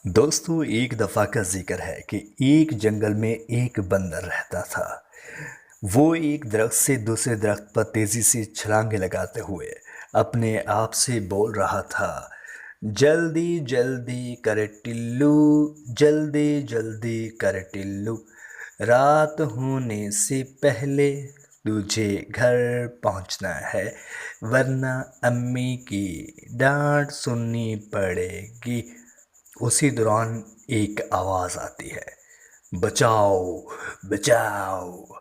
दोस्तों, एक दफ़ा का ज़िक्र है कि एक जंगल में एक बंदर रहता था। वो एक दरख्त से दूसरे दरख्त पर तेज़ी से छलांगे लगाते हुए अपने आप से बोल रहा था, जल्दी जल्दी करे टिल्लू, जल्दी जल्दी करे टिल्लू, रात होने से पहले तुझे घर पहुंचना है, वरना अम्मी की डांट सुननी पड़ेगी। उसी दौरान एक आवाज़ आती है, बचाओ बचाओ,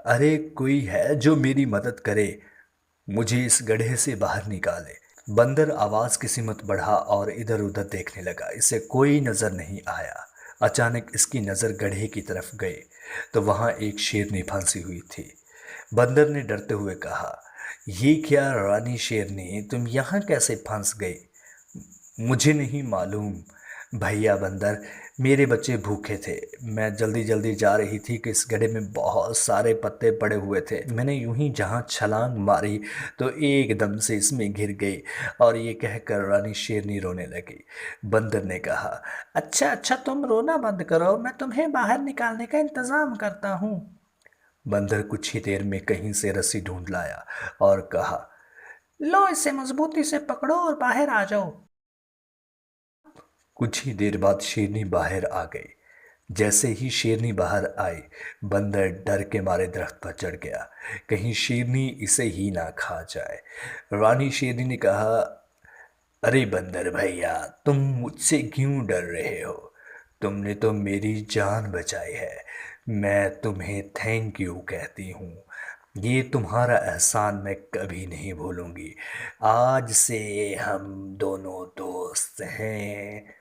अरे कोई है जो मेरी मदद करे, मुझे इस गड्ढे से बाहर निकाले। बंदर आवाज़ की सिमत बढ़ा और इधर उधर देखने लगा। इसे कोई नज़र नहीं आया। अचानक इसकी नज़र गड्ढे की तरफ गई तो वहाँ एक शेरनी फंसी हुई थी। बंदर ने डरते हुए कहा, ये क्या रानी शेरनी, तुम यहाँ कैसे फंस गई? मुझे नहीं मालूम भैया बंदर, मेरे बच्चे भूखे थे। मैं जल्दी जल्दी जा रही थी कि इस गड्ढे में बहुत सारे पत्ते पड़े हुए थे। मैंने यूं ही जहाँ छलांग मारी तो एकदम से इसमें गिर गई। और ये कहकर रानी शेरनी रोने लगी। बंदर ने कहा, अच्छा अच्छा, तुम रोना बंद करो, मैं तुम्हें बाहर निकालने का इंतज़ाम करता हूँ। बंदर कुछ ही देर में कहीं से रस्सी ढूंढ लाया और कहा, लो इसे मजबूती से पकड़ो और बाहर आ जाओ। कुछ ही देर बाद शेरनी बाहर आ गई। जैसे ही शेरनी बाहर आई, बंदर डर के मारे दरख्त पर चढ़ गया, कहीं शेरनी इसे ही ना खा जाए। रानी शेरनी ने कहा, अरे बंदर भैया, तुम मुझसे क्यों डर रहे हो? तुमने तो मेरी जान बचाई है। मैं तुम्हें थैंक यू कहती हूँ। ये तुम्हारा एहसान मैं कभी नहीं भूलूंगी। आज से हम दोनों दोस्त हैं।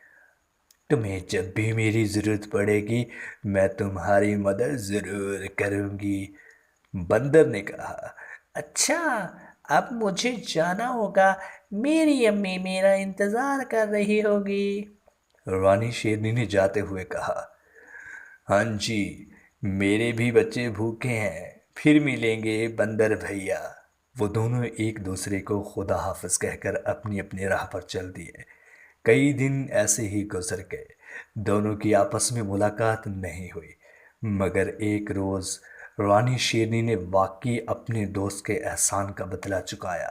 तुम्हें जब भी मेरी ज़रूरत पड़ेगी, मैं तुम्हारी मदद ज़रूर करूँगी। बंदर ने कहा, अच्छा, अब मुझे जाना होगा, मेरी अम्मी मेरा इंतज़ार कर रही होगी। रानी शेरनी ने जाते हुए कहा, हाँ जी, मेरे भी बच्चे भूखे हैं, फिर मिलेंगे बंदर भैया। वो दोनों एक दूसरे को खुदा हाफिज कहकर अपनी अपनी राह पर चल दिए। कई दिन ऐसे ही गुजर गए। दोनों की आपस में मुलाकात नहीं हुई। मगर एक रोज़ रानी शेरनी ने वाकई अपने दोस्त के एहसान का बदला चुकाया।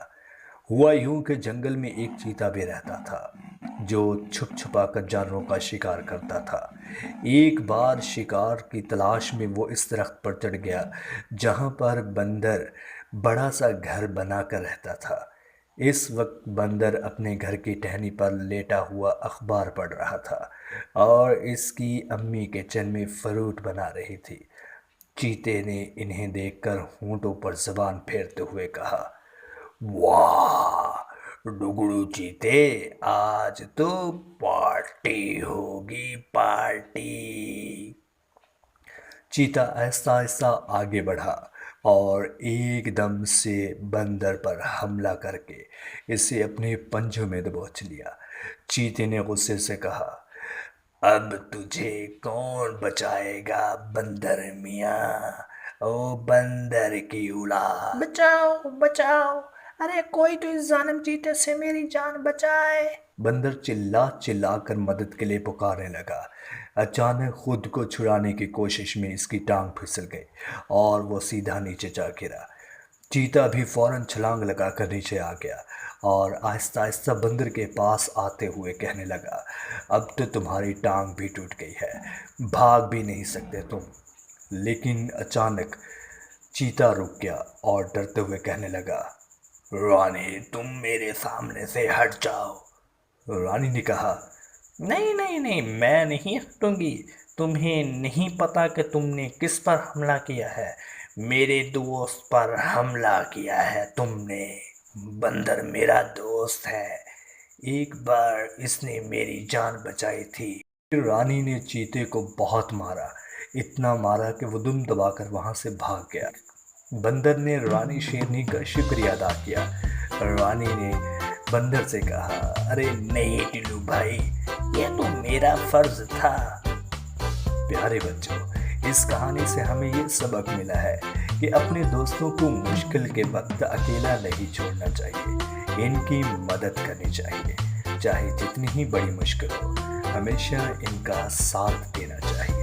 हुआ यूं कि जंगल में एक चीता भी रहता था जो छुप छुपा कर जानवरों का शिकार करता था। एक बार शिकार की तलाश में वो इस दरख्त पर चढ़ गया जहाँ पर बंदर बड़ा सा घर बना कर रहता था। इस वक्त बंदर अपने घर की टहनी पर लेटा हुआ अखबार पढ़ रहा था और इसकी अम्मी किचन में फ्रूट बना रही थी। चीते ने इन्हें देखकर होंठों पर जबान फेरते हुए कहा, वाह डुगड़ू चीते, आज तो पार्टी होगी, पार्टी। चीता आहिस्ता आहिस्ता आगे बढ़ा और एकदम से बंदर पर हमला करके इसे अपने पंजों में दबोच लिया। चीते ने गुस्से से कहा, अब तुझे कौन बचाएगा बंदर मियाँ, ओ बंदर की औलाद। बचाओ बचाओ, अरे कोई तो इस जालिम चीते से मेरी जान बचाए। बंदर चिल्ला चिल्ला कर मदद के लिए पुकारने लगा। अचानक खुद को छुड़ाने की कोशिश में इसकी टांग फिसल गई और वो सीधा नीचे जा गिरा। चीता भी फौरन छलांग लगाकर नीचे आ गया और आहिस्ता आहिस्ता बंदर के पास आते हुए कहने लगा, अब तो तुम्हारी टांग भी टूट गई है, भाग भी नहीं सकते तुम। लेकिन अचानक चीता रुक गया और डरते हुए कहने लगा, रानी तुम मेरे सामने से हट जाओ। रानी ने कहा, नहीं नहीं नहीं, मैं नहीं हटूंगी। तुम्हें नहीं पता कि तुमने किस पर हमला किया है। मेरे दोस्त पर हमला किया है तुमने। बंदर मेरा दोस्त है, एक बार इसने मेरी जान बचाई थी। फिर रानी ने चीते को बहुत मारा, इतना मारा कि वो दुम दबाकर वहां से भाग गया। बंदर ने रानी शेरनी का शुक्रिया अदा किया। रानी ने बंदर से कहा, अरे नहीं टिल्लू भाई, ये तो मेरा फर्ज था। प्यारे बच्चों, इस कहानी से हमें ये सबक मिला है कि अपने दोस्तों को मुश्किल के वक्त अकेला नहीं छोड़ना चाहिए, इनकी मदद करनी चाहिए, चाहे जितनी ही बड़ी मुश्किल हो। हमेशा इनका साथ देना चाहिए।